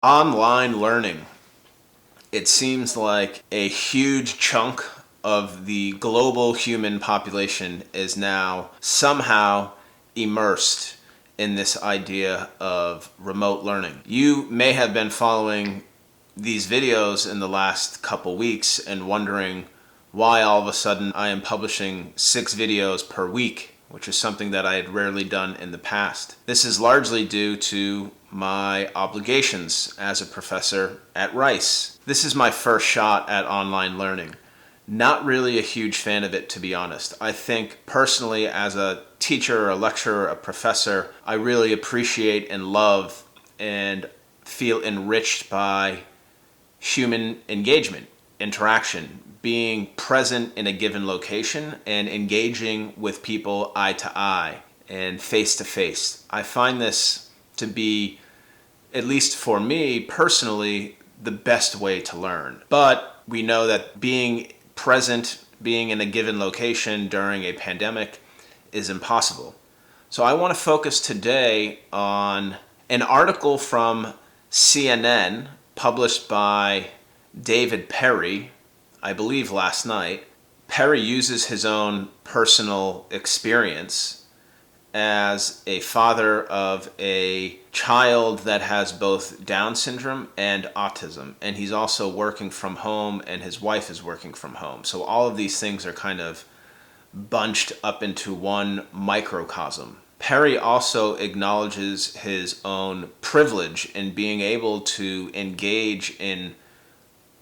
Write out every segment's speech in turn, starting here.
Online learning. It seems like a huge chunk of the global human population is now somehow immersed in this idea of remote learning. You may have been following these videos in the last couple weeks and wondering why all of a sudden I am publishing 6 videos per week, which is something that I had rarely done in the past. This is largely due to my obligations as a professor at Rice. This is my first shot at online learning. Not really a huge fan of it, to be honest. I think personally, as a teacher, a lecturer, a professor, I really appreciate and love and feel enriched by human engagement, interaction, being present in a given location and engaging with people eye to eye and face to face. I find this to be, at least for me personally, the best way to learn. But we know that being present, being in a given location during a pandemic is impossible. So I want to focus today on an article from CNN published by David Perry, I believe last night. Perry uses his own personal experience as a father of a child that has both Down syndrome and autism. And he's also working from home, and his wife is working from home. So all of these things are kind of bunched up into one microcosm. Perry also acknowledges his own privilege in being able to engage in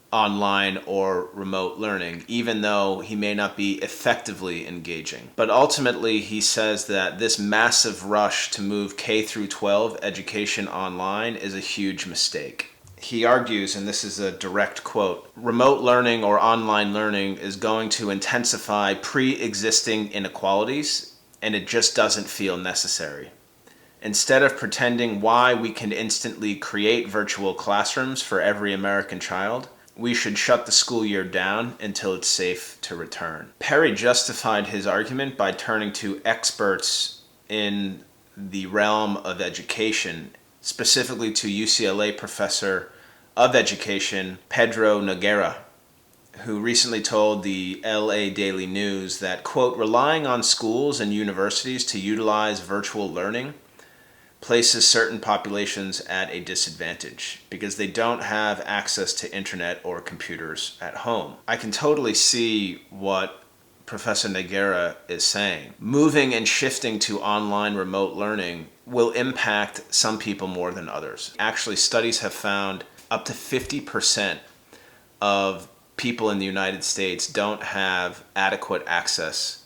online or remote learning, even though he may not be effectively engaging. But ultimately, he says that this massive rush to move K through 12 education online is a huge mistake. He argues, and this is a direct quote, remote learning or online learning is going to intensify pre-existing inequalities, and it just doesn't feel necessary. Instead of pretending why we can instantly create virtual classrooms for every American child, we should shut the school year down until it's safe to return. Perry justified his argument by turning to experts in the realm of education, specifically to UCLA professor of education Pedro Noguera, who recently told the LA Daily News that, quote, relying on schools and universities to utilize virtual learning places certain populations at a disadvantage because they don't have access to internet or computers at home. I can totally see what Professor Noguera is saying. Moving and shifting to online remote learning will impact some people more than others. Actually, studies have found up to 50% of people in the United States don't have adequate access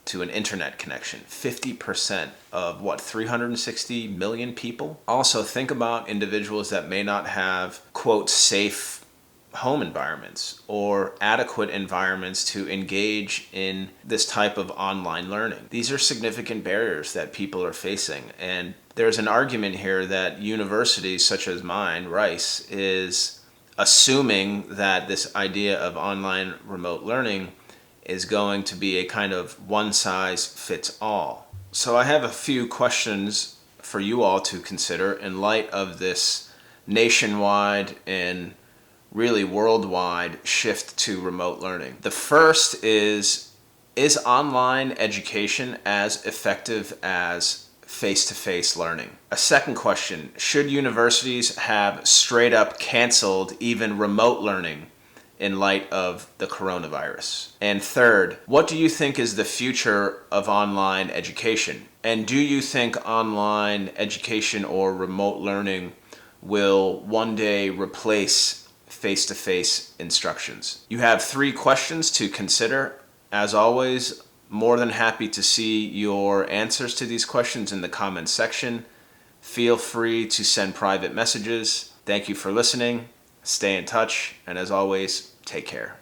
to an internet connection. 50% of 360 million people? Also, think about individuals that may not have, quote, safe home environments or adequate environments to engage in this type of online learning. These are significant barriers that people are facing. And there's an argument here that universities such as mine, Rice, is assuming that this idea of online remote learning is going to be a kind of one-size-fits-all. So I have a few questions for you all to consider in light of this nationwide and really worldwide shift to remote learning. The first is online education as effective as face-to-face learning? A second question, should universities have straight up canceled even remote learning in light of the coronavirus? And third, what do you think is the future of online education? And do you think online education or remote learning will one day replace face-to-face instructions? You have 3 questions to consider. As always, more than happy to see your answers to these questions in the comments section. Feel free to send private messages. Thank you for listening. Stay in touch, and as always, take care.